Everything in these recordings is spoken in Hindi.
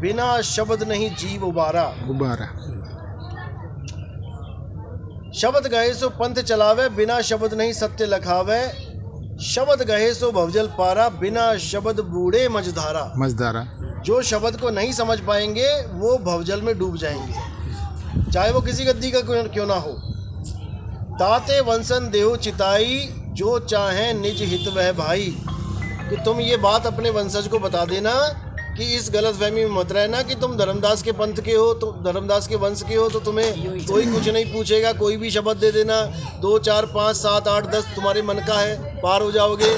बिना शब्द नहीं जीव उबारा। गुब्बारा। शब्द गहे सो पंथ चलावे, बिना शब्द नहीं सत्य लखावे। शब्द गहे सो भवजल पारा, बिना शब्द बूढ़े मझधारा। मझधारा। जो शब्द को नहीं समझ पाएंगे वो भवजल में डूब जाएंगे, चाहे वो किसी गद्दी का क्यों ना हो। ताते वंशन देहो चिताई, जो चाहे निज हित वह भाई। कि तुम ये बात अपने वंशज को बता देना कि इस गलतफहमी में मत रहना कि तुम धर्मदास के पंथ के हो, तुम धर्मदास के वंश के हो, तो तुम्हें कोई कुछ नहीं पूछेगा, कोई भी शब्द दे देना, 2 4 5 7 8 10 तुम्हारे मन का है, पार हो जाओगे।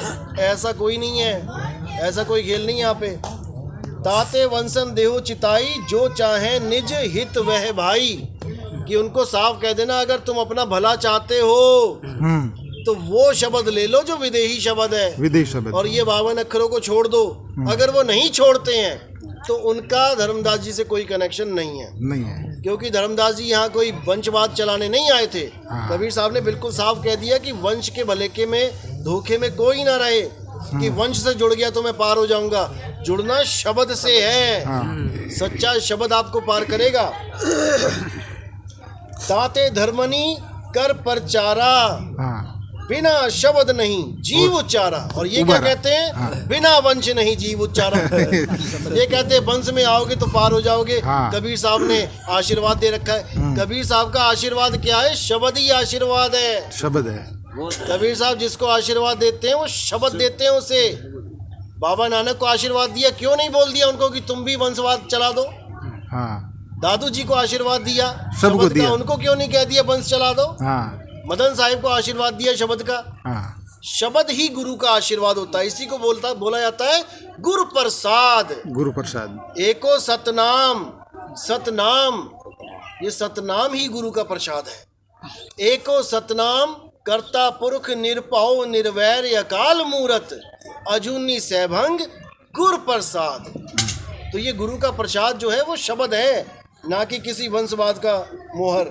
ऐसा कोई नहीं है, ऐसा कोई खेल नहीं है यहाँ पे। ताते वंशन देहो चिताई, जो चाहे निज हित वह भाई। कि उनको साफ कह देना अगर तुम अपना भला चाहते हो तो वो शब्द ले लो जो विदेही शब्द है, विदेही शब्द, और ये 52 अक्षरों को छोड़ दो। अगर वो नहीं छोड़ते हैं तो उनका धर्मदास जी से कोई कनेक्शन नहीं है। नहीं है, क्योंकि धर्मदास जी यहाँ कोई वंशवाद चलाने नहीं आए थे। कबीर साहब ने बिल्कुल साफ कह दिया कि वंश के भलेके में धोखे में कोई ना रहे कि वंश से जुड़ गया तो मैं पार हो जाऊंगा। जुड़ना शब्द से है, सच्चा शब्द आपको पार करेगा। ताते धर्मनी कर प्रचारा, बिना शब्द नहीं जीव उच्चारा। और ये क्या कहते हैं? बिना वंश नहीं जीव उच्चारा। ये कहते हैं वंश में आओगे तो पार हो जाओगे। कबीर साहब ने आशीर्वाद दे रखा है। कबीर साहब का आशीर्वाद क्या है? शब्द ही आशीर्वाद है, शब्द है। कबीर साहब जिसको आशीर्वाद देते हैं वो शब्द देते हैं उसे। बाबा नानक को आशीर्वाद दिया, क्यों नहीं बोल दिया उनको कि तुम भी वंशवाद चला दो? दादू जी को आशीर्वाद दिया, सबको दिया, उनको क्यों नहीं कह दिया वंश चला दो? मदन साहिब को आशीर्वाद दिया शब्द का। शब्द ही गुरु का आशीर्वाद होता है, इसी को बोला जाता है गुरु प्रसाद। गुरु प्रसाद। एको सतनाम, सतनाम, ये सतनाम ही गुरु का प्रसाद है। एको सतनाम कर्ता पुरख निरपौ निर्वैर अकाल मूरत, अजूनी सैभंग गुरु प्रसाद। तो ये गुरु का प्रसाद जो है वो शब्द है, ना कि किसी वंशवाद का मोहर।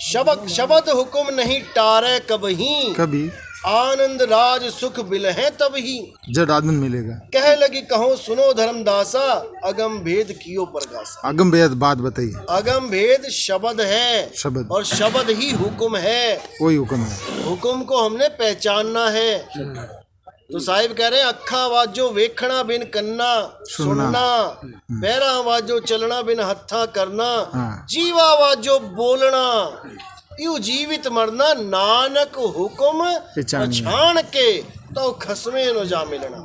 शब्द हुक्म नहीं टारे कबही, कभी आनंद राज सुख बिलहे तभी, जब आनंद मिलेगा। कह लगी कहो सुनो धर्मदासा, अगम भेद कियो प्रकाशा। अगम भेद बात बताइए। अगम भेद शब्द है, शब्द, और शब्द ही हुक्म है। वही हुक्म है, हुक्म को हमने पहचानना है। तो साहिब कह रहे हैं अखा वाजो वेखना बिन कन्ना सुनना, पैरा वाजो चलना बिन हत्था करना, जीवा वाजो बोलना यू जीवित मरना, नानक हुक्म पहचान के तो खसमे न जा मिलना।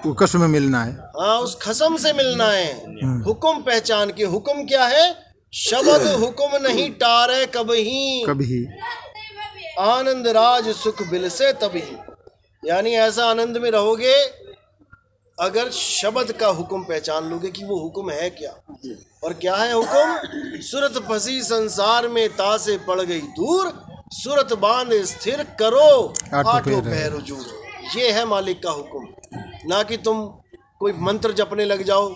वो कसम में मिलना है, हाँ उस खसम से मिलना है। हुक्म पहचान के। हुक्म क्या है? शब्द हुक्म नहीं टारे कभी, कभी आनंद राज सुख बिल से तभी। यानी ऐसा आनंद में रहोगे अगर शब्द का हुक्म पहचान लोगे कि वो हुक्म है क्या। और क्या है हुक्म? सुरत फंसी संसार में तासे पड़ गई दूर, सुरत बांध स्थिर करो आठों पैर हुजूर। ये है मालिक का हुक्म, ना कि तुम कोई मंत्र जपने लग जाओ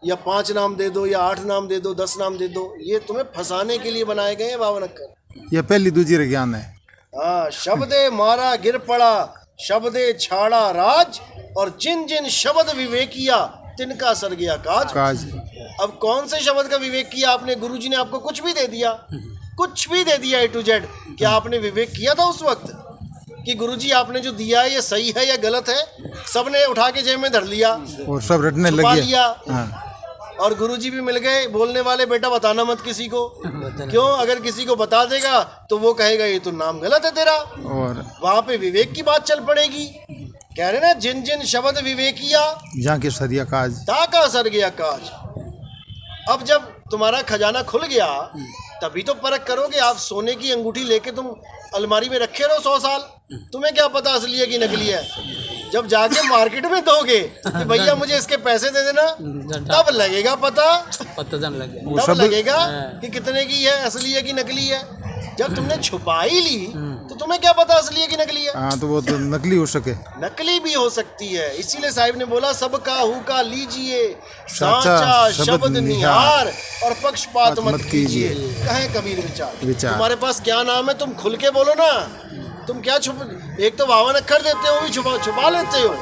या 5 नाम दे दो या 8 नाम दे दो 10 नाम दे दो। ये तुम्हें फंसाने के लिए बनाए गए हैं 52 अक्षर। ये पहली दूसरी ज्ञान है। हाँ, शब्दे मारा गिर पड़ा, शब्दे छाड़ा राज, और जिन जिन शब्द विवेक किया तिनका सर गया काज। अब कौन से शब्द का विवेक किया आपने? गुरुजी ने आपको कुछ भी दे दिया, कुछ भी दे दिया A to Z। क्या आपने विवेक किया था उस वक्त कि गुरुजी आपने जो दिया है ये सही है या गलत है? सबने उठा के जेब में धर लिया और सब रटने लग गया। और गुरुजी भी मिल गए बोलने वाले, बेटा बताना मत किसी को। क्यों? अगर किसी को बता देगा तो वो कहेगा ये तो नाम गलत है तेरा, और वहाँ पे विवेक की बात चल पड़ेगी। कह रहे ना जिन जिन शब्द विवेकिया जाके सरिया काज, ताका सर गया काज। अब जब तुम्हारा खजाना खुल गया तभी तो परख करोगे। आप सोने की अंगूठी लेके तुम अलमारी में रखे रहो 100 साल, तुम्हें क्या पता असली है कि नकली है। जब जाके मार्केट में दोगे कि भैया मुझे इसके पैसे दे देना, तब लगेगा पता तब लगेगा कि कितने की है, असली है कि नकली है। जब तुमने छुपाई ली तो तुम्हें क्या पता असली है कि नकली है। हाँ, तो वो तो नकली हो सके, नकली भी हो सकती है। इसीलिए साहिब ने बोला सबका हुका लीजिए, साचा शब्द निहार और पक्षपात मत कीजिए। कहे कबीर विचार। तुम्हारे पास क्या नाम है तुम खुल के बोलो ना। तुम क्या एक तो 52 अक्षर देते हो भी छुपा लेते हो।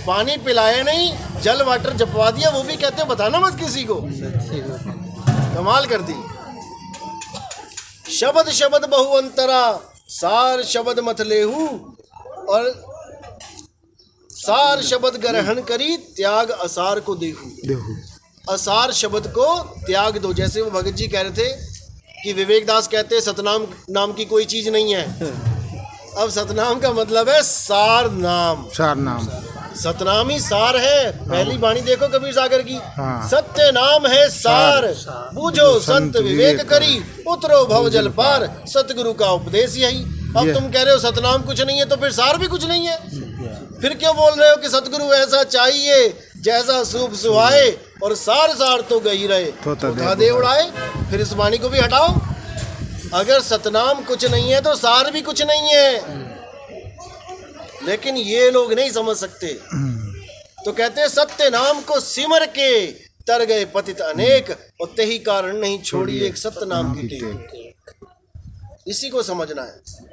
पानी पिलाए नहीं जल वाटर जपवा दिया, वो भी कहते हैं बताना मत किसी को। कमाल कर दी। शब्द शब्द बहु अंतरा, सार शब्द मत लेहू, और सार शब्द ग्रहण करी, त्याग असार को देहू। असार शब्द को त्याग दो। जैसे वो भगत जी कह रहे थे कि विवेकदास कहते हैं सतनाम नाम की कोई चीज नहीं है। अब सतनाम का मतलब है सार नाम। सार नाम, सतनाम ही सार है। पहली वाणी देखो कबीर सागर की, सत्य नाम है सार, बूझो संत विवेक करी, उतरो भव जल पार, सतगुरु का उपदेश यही। अब तुम कह रहे हो सतनाम कुछ नहीं है, तो फिर सार भी कुछ नहीं है। फिर क्यों बोल रहे हो कि सतगुरु ऐसा चाहिए जैसा सूप सुहाए, और सार सार तो गई रहे तोता दे उड़ाए। फिर इस वाणी को भी हटाओ। अगर सतनाम कुछ नहीं है तो सार भी कुछ नहीं है। लेकिन ये लोग नहीं समझ सकते, तो कहते हैं सत्य नाम को सिमर के तर गए पतित अनेक, और तेही कारण नहीं छोड़ी एक सत्य नाम की टेक। इसी को समझना है।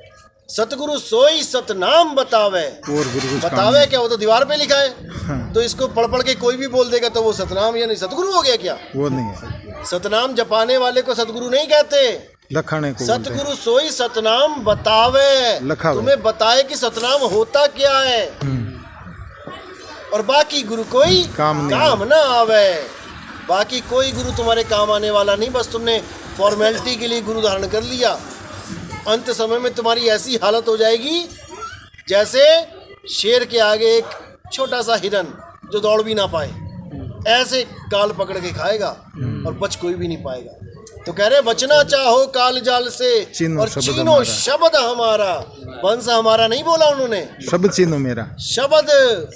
सतगुरु सोई सतनाम बतावे, और बतावे क्या, वो तो दीवार पे लिखा है। तो इसको पढ़ पढ़ के कोई भी बोल देगा तो वो सतनाम या नहीं सतगुरु हो गया क्या? वो नहीं है। सतनाम जपाने वाले को सतगुरु नहीं कहते। लखाने को सतगुरु सोई सतनाम बतावे, तुम्हें बताए कि सतनाम होता क्या है, और बाकी गुरु कोई काम ना आवे। बाकी कोई गुरु तुम्हारे काम आने वाला नहीं। बस तुमने फॉर्मेलिटी के लिए गुरु धारण कर लिया। अंत समय में तुम्हारी ऐसी हालत हो जाएगी जैसे शेर के आगे एक छोटा सा हिरन जो दौड़ भी ना पाए, ऐसे काल पकड़ के खाएगा और बच कोई भी नहीं पाएगा। तो कह रहे बचना चाहो काल जाल से, और चीनो शब्द हमारा। वंश हमारा नहीं बोला उन्होंने, शब्द चीनो मेरा, शब्द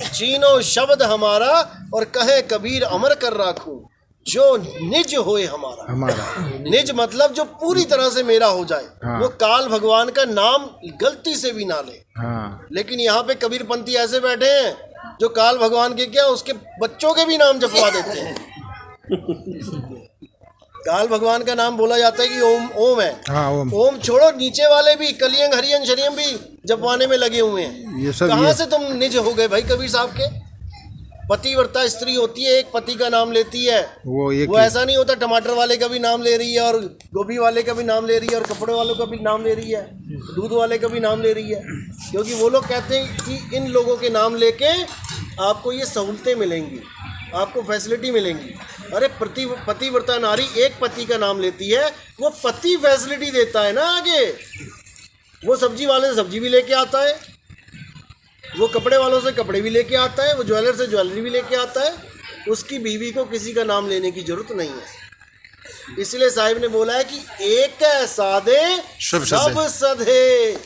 चीनो शब्द हमारा, और कहे कबीर अमर कर राखूं जो निज होए हमारा। निज मतलब जो पूरी तरह से मेरा हो जाए। वो काल भगवान का नाम गलती से भी ना ले। लेकिन यहाँ पे कबीर पंथी ऐसे बैठे हैं जो काल भगवान के क्या, उसके बच्चों के भी नाम जपवा देते हैं। काल भगवान का नाम बोला जाता है कि ओम ओम है। ओम छोड़ो, नीचे वाले भी कलियंग हरियंग शरियम भी जपवाने में लगे हुए हैं। कहाँ से तुम निज हो गए भाई कबीर साहब के? पतिव्रता स्त्री होती है, एक पति का नाम लेती है। वो ऐसा नहीं होता टमाटर वाले का भी नाम ले रही है, और गोभी वाले का भी नाम ले रही है, और कपड़े वालों का भी नाम ले रही है, दूध वाले का भी नाम ले रही है। क्योंकि वो लोग कहते हैं कि इन लोगों के नाम लेके आपको ये सहूलतें मिलेंगी, आपको फैसिलिटी मिलेंगी। अरे पतिव्रता नारी एक पति का नाम लेती है, वो पति फैसिलिटी देता है ना आगे। वो सब्जी वाले से सब्जी भी लेके आता है, वो कपड़े वालों से कपड़े भी लेके आता है, वो ज्वेलर से ज्वेलरी भी लेके आता है। उसकी बीवी को किसी का नाम लेने की जरूरत नहीं है। इसलिए साहिब ने बोला है कि एक साधे सब सधे,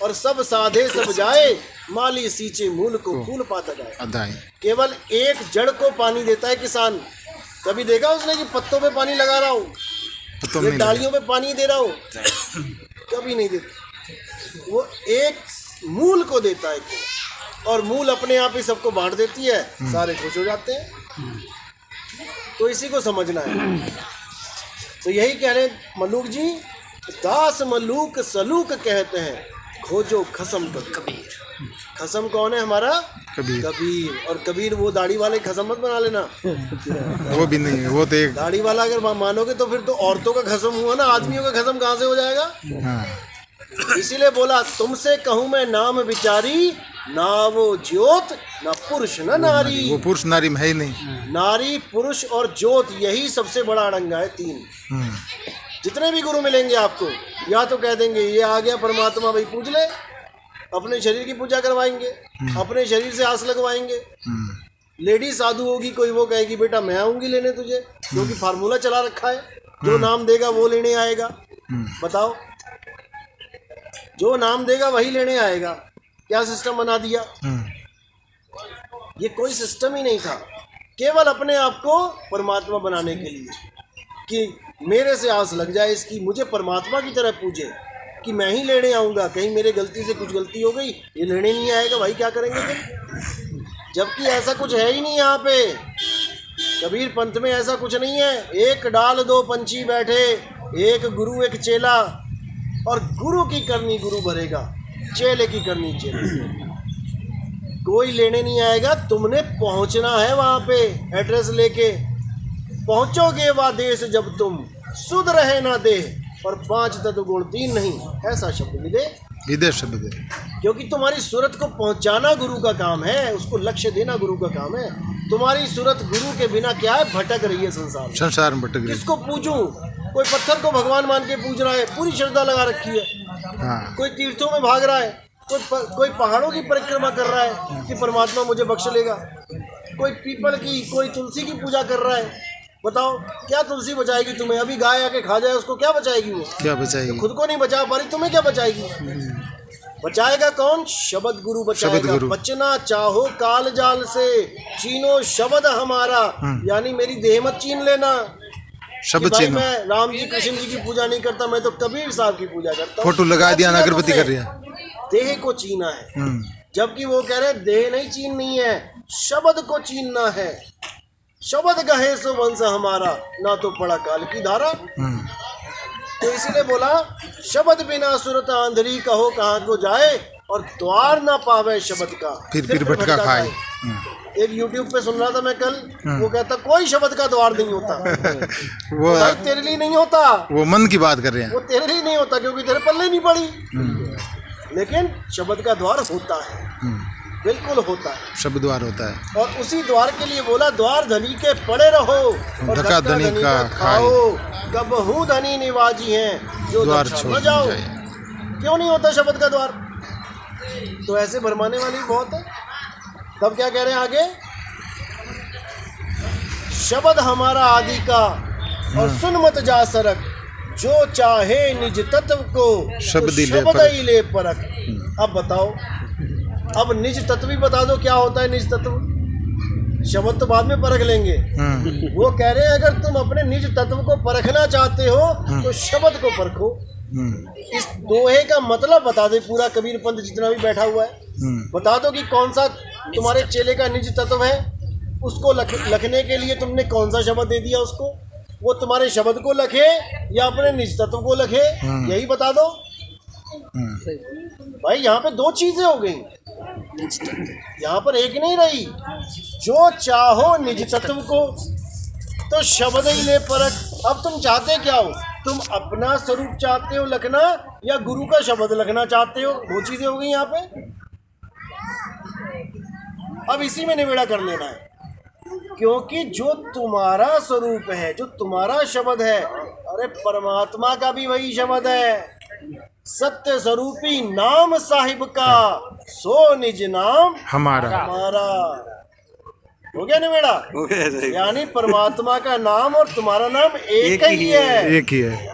और सब साधे सब जाए, माली सींचे मूल को फूल पाता जाए। केवल एक जड़ को पानी देता है किसान। कभी देखा उसने कि पत्तों पे पानी लगा रहा हो, ये डालियों पे पानी दे रहा हो? कभी नहीं देता। वो एक मूल को देता है, और मूल अपने आप ही सबको बांट देती है, सारे खुश हो जाते हैं। तो इसी को समझना है। तो यही कह रहे मलूक जी, दास मलूक सलूक कहते हैं, खोजो खसम कबीर। खसम कौन है हमारा? कबीर। और कबीर वो दाढ़ी वाले खसम मत बना लेना। वो भी नहीं है, वो तो एक दाढ़ी वाला अगर मानोगे तो फिर तो औरतों का खसम हुआ ना, आदमियों का खसम कहाँ से हो जाएगा? इसीलिए बोला तुमसे कहूँ मैं नाम विचारी, ना वो ज्योत ना पुरुष ना नारी। वो पुरुष नारी में है ही नहीं। नारी पुरुष और ज्योत, यही सबसे बड़ा अड़ंगा है। तीन जितने भी गुरु मिलेंगे आपको, या तो कह देंगे ये आ गया परमात्मा भाई पूज ले, अपने शरीर की पूजा करवाएंगे, अपने शरीर से आस लगवाएंगे। लेडी साधु होगी कोई, वो कहेगी बेटा मैं आऊंगी लेने तुझे, क्योंकि फार्मूला चला रखा है, जो नाम देगा वो लेने आएगा। बताओ, जो नाम देगा वही लेने आएगा। क्या सिस्टम बना दिया? ये कोई सिस्टम ही नहीं था, केवल अपने आप को परमात्मा बनाने के लिए कि मेरे से आस लग जाए इसकी, मुझे परमात्मा की तरह पूजे, कि मैं ही लेने आऊँगा। कहीं मेरे गलती से कुछ गलती हो गई, ये लेने नहीं आएगा, भाई क्या करेंगे फिर? जबकि ऐसा कुछ है ही नहीं यहाँ पे। कबीर पंथ में ऐसा कुछ नहीं है। एक डाल दो पंछी बैठे, एक गुरु एक चेला, और गुरु की करनी गुरु भरेगा, चेले की करनी चेले। कोई लेने नहीं आएगा, तुमने पहुंचना है वहां पे, एड्रेस लेके पहुंचोगे वह देश जब तुम सुध रहे ना दे, और 5 तत्व गुण 3 नहीं, ऐसा शब्द विदे विदेश शब्द है। क्योंकि तुम्हारी सूरत को पहुंचाना गुरु का काम है, उसको लक्ष्य देना गुरु का काम है। तुम्हारी सूरत गुरु के बिना क्या है, भटक रही है संसार में। संसार में भटक रही। किसको पूजूं? कोई पत्थर को भगवान मान के पूज रहा है, पूरी श्रद्धा लगा रखी है। हाँ, कोई तीर्थों में भाग रहा है, कोई पहाड़ों की परिक्रमा कर रहा है कि परमात्मा मुझे बख्श लेगा, कोई पीपल की, कोई तुलसी की पूजा कर रहा है। बताओ क्या तुलसी बचाएगी तुम्हें? अभी गाय आके खा जाए उसको क्या बचाएगी? वो क्या बचाएगी? खुद को नहीं बचा पा रही, तुम्हें क्या बचाएगी? बचाएगा कौन? शब्द गुरु बचाएगा। शब्द गुरु। बचना चाहो काल जाल से, छीनो शब्द हमारा, यानी मेरी देह मत छीन लेना। शब्द कि भाई छीनो। मैं राम जी कृष्ण जी की पूजा नहीं करता, मैं तो कबीर साहब की पूजा करता हूं। फोटो लगा दिया ना, क्या अगरबत्ती तुमने? कर रही देह को छीना है, जबकि वो कह रहे देह नहीं छीननी है, शब्द को छीनना है। शब्द कहे सो वंश हमारा, ना तो पड़ा काल की धारा। तो इसीलिए बोला शब्द बिना सुरत आंधरी, कहो कहाँ को जाए, और द्वार ना पावे शब्द का, फिर भटका खाए। एक YouTube पे सुन रहा था मैं कल, वो कहता कोई शब्द का द्वार नहीं होता। वो भाई तेरे लिए नहीं होता, वो मन की बात कर रहे हैं। वो तेरे लिए नहीं होता क्योंकि तेरे पल्ले नहीं पड़ी। लेकिन शब्द का द्वार होता है, बिल्कुल होता है। शब्द द्वार होता है। और उसी द्वार के लिए बोला द्वार धनी के पड़े रहो, और धक्का धनी का खाओ। कबहू धनी निवाजी हैं, जो द्वार दक्षा छोड़ न जाओ। जाए। क्यों नहीं होता शब्द का द्वार? तो ऐसे भरमाने वाले भी बहुत है। तब क्या कह रहे हैं आगे? शब्द हमारा आदि का, और सुन मत जा सरक, जो चाहे निज तत्व को, शब्द ही ले शब्द परख। ही ले परख। अब बताओ, अब निज तत्व भी बता दो क्या होता है निज तत्व। शब्द तो बाद में परख लेंगे। वो कह रहे हैं अगर तुम अपने निज तत्व को परखना चाहते हो तो शब्द को परखो। इस दोहे का मतलब बता दे पूरा, कबीर पंथ जितना भी बैठा हुआ है बता दो कि कौन सा तुम्हारे चेले का निज तत्व है। उसको लखने के लिए तुमने कौन सा शब्द दे दिया उसको, वो तुम्हारे शब्द को लखे या अपने निज तत्व को लखे, यही बता दो। भाई यहाँ पे 2 चीजें हो गई, यहाँ पर एक नहीं रही। जो चाहो निज तत्व को, तो शब्द ही ले परख। अब तुम चाहते क्या हो? तुम अपना स्वरूप चाहते हो लखना, या गुरु का शब्द लखना चाहते हो? 2 चीजें हो गई यहाँ पे। अब इसी में निबेड़ा कर लेना है, क्योंकि जो तुम्हारा स्वरूप है, जो तुम्हारा शब्द है, अरे परमात्मा का भी वही शब्द है। सत्य स्वरूपी नाम साहिब का, सो निज नाम हमारा। हो गया निबेड़ा? यानी परमात्मा का नाम और तुम्हारा नाम एक ही है। एक ही है।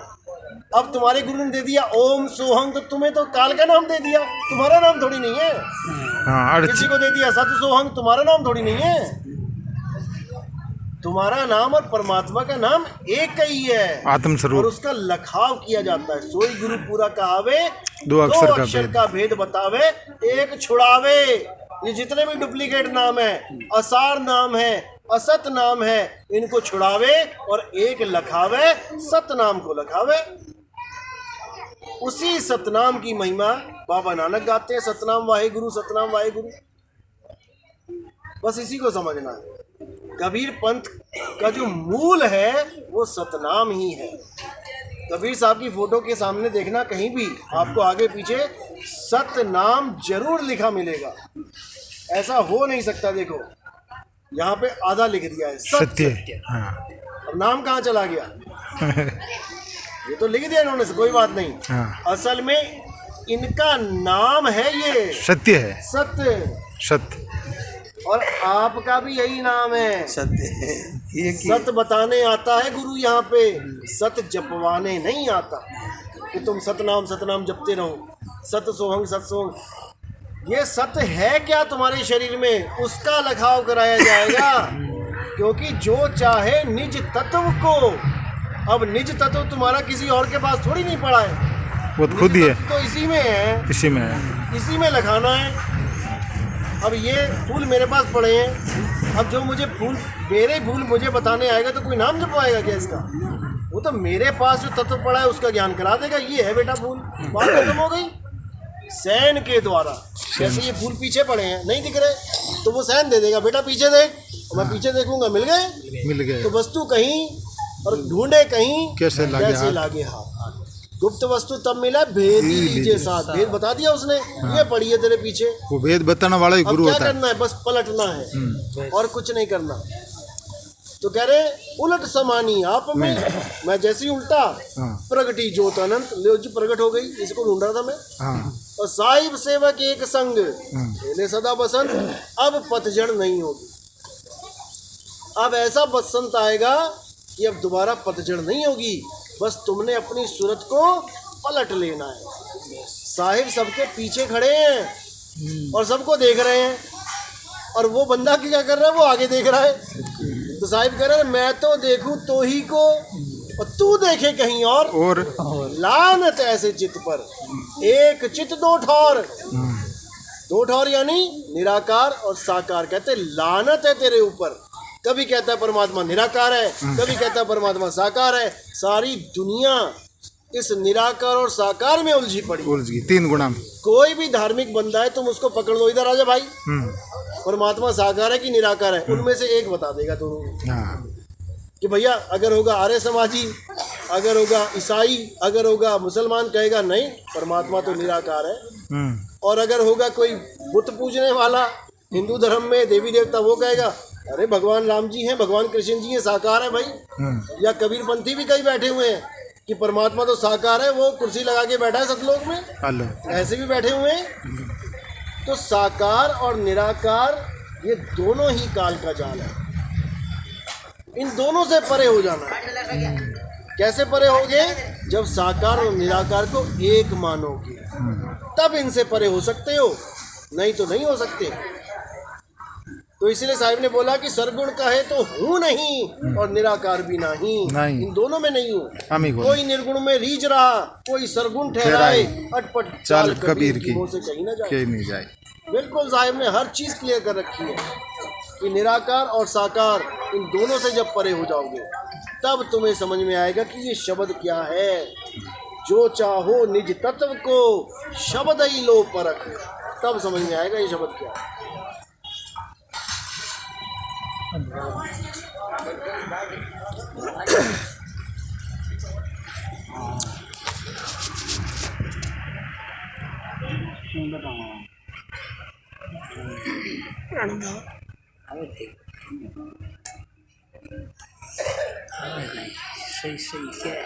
अब तुम्हारे गुरु ने दे दिया ओम सोहम, तो तुम्हें तो काल का नाम दे दिया, तुम्हारा नाम थोड़ी नहीं है। हाँ, किसी को दे दिया सत सोहम, तुम्हारा नाम थोड़ी नहीं है। तुम्हारा नाम और परमात्मा का नाम एक ही है, आत्म स्वरूप। और उसका लखाव किया जाता है। सोई गुरु पूरा कहावे, 2 अक्षर का भेद बतावे, एक छुड़ावे। ये जितने भी डुप्लीकेट नाम है, असार नाम है, असत नाम है, इनको छुड़ावे और एक लखावे, सत नाम को लखावे। उसी सतनाम की महिमा बाबा नानक गाते हैं, सतनाम वाहे गुरु, सतनाम वाहे गुरु। बस इसी को समझना है। कबीर पंथ का जो मूल है वो सतनाम ही है। कबीर साहब की फोटो के सामने देखना, कहीं भी आपको आगे पीछे सतनाम जरूर लिखा मिलेगा। ऐसा हो नहीं सकता। देखो यहाँ पे आधा लिख दिया है सत्य। हाँ। अब नाम कहाँ चला गया? ये तो लिख दिया इन्होंने, कोई बात नहीं। हाँ। असल में इनका नाम है ये सत्य है। सत्य। सत्य। और आपका भी यही नाम है, सत्य। सत बताने आता है गुरु यहाँ पे, सत जपवाने नहीं आता कि तुम सतनाम सतनाम जपते रहो। सत सोहंग सत सोहंग, ये सत्य है क्या तुम्हारे शरीर में, उसका लखाव कराया जाएगा। क्योंकि जो चाहे निज तत्व को, अब निज तत्व तुम्हारा किसी और के पास थोड़ी नहीं पड़ा है, वो खुद ही है, तो इसी में है, इसी में है, इसी में लखाना है। अब ये फूल मेरे पास पड़े हैं, अब जो मुझे फूल, मेरे फूल मुझे बताने आएगा तो कोई नाम जपवाएगा क्या इसका? वो तो मेरे पास जो तत्व पड़ा है उसका ज्ञान करा देगा, ये है बेटा फूल, बात खत्म हो गई। सैन के द्वारा। जैसे ये फूल पीछे पड़े हैं, नहीं दिख रहे, तो वो सैन दे देगा, बेटा पीछे देख, और मैं पीछे देखूंगा, मिल गए। तो वस्तु कहीं और ढूंढे कहीं, कैसे लागे हाथ। गुप्त वस्तु तब मिला भेद ही लीजिए साथ। भेद बता दिया उसने, ये पड़ी है तेरे पीछे। वो भेद बताने वाला ही गुरु क्या होता है। करना है, बस पलटना है और कुछ नहीं करना। तो कह रहे उलट समानी आप में, मैं जैसे ही उल्टा प्रगटी ज्योत अनंत, ले जी प्रकट हो गई, इसको ढूंढ रहा था मैं। और साहिब सेवक एक संग खेले सदा बसंत, अब पतझड़ नहीं होगी। अब ऐसा बसंत आएगा कि अब दोबारा पतझड़ नहीं होगी, बस तुमने अपनी सूरत को पलट लेना है। साहिब सबके पीछे खड़े हैं और सबको देख रहे हैं, और वो बंदा क्या कर रहा है, वो आगे देख रहा है। तो साहिब कह रहे हैं मैं तो देखूं तो ही को, और तू देखे कहीं और लानत ऐसे चित पर, एक चित दो ठौर। दो ठौर यानी निराकार और साकार। कहते लानत है तेरे ऊपर। कभी कहता है परमात्मा निराकार है, कभी कहता है परमात्मा साकार है। सारी दुनिया इस निराकार और साकार में उलझी पड़ी, तीन गुणा में। कोई भी धार्मिक बंदा है, तुम उसको पकड़ लो, इधर आजा भाई, परमात्मा साकार है कि निराकार है, उनमें से एक बता देगा दोनों। कि भैया अगर होगा आर्य समाजी, अगर होगा ईसाई, अगर होगा मुसलमान, कहेगा नहीं परमात्मा तो निराकार है। और अगर होगा कोई बुत पूजने वाला हिंदू धर्म में देवी देवता, वो कहेगा अरे भगवान राम जी हैं, भगवान कृष्ण जी हैं, साकार है भाई। या कबीरपंथी भी कई बैठे हुए हैं कि परमात्मा तो साकार है, वो कुर्सी लगा के बैठा है सतलोक में, ऐसे भी बैठे हुए हैं। तो साकार और निराकार ये दोनों ही काल का जाल है, इन दोनों से परे हो जाना है। कैसे परे होगे? जब साकार और निराकार को एक मानोगे, तब इनसे परे हो सकते हो, नहीं तो नहीं हो सकते। तो इसलिए साहिब ने बोला कि सरगुण का है तो हूँ नहीं और निराकार भी नहीं, इन दोनों में नहीं हूँ। कोई निर्गुण में रीझ रहा, कोई सरगुण ठहराए, अटपट चाल कबीर की मुँह से कहीं ना जाए। बिल्कुल साहिब ने हर चीज क्लियर कर रखी है कि निराकार और साकार, इन दोनों से जब परे हो जाओगे, तब तुम्हें समझ में आएगा कि ये शब्द क्या है। जो चाहो निज तत्व को शब्द ही लो परख, तब समझ में आएगा ये शब्द क्या है। सही क्या है?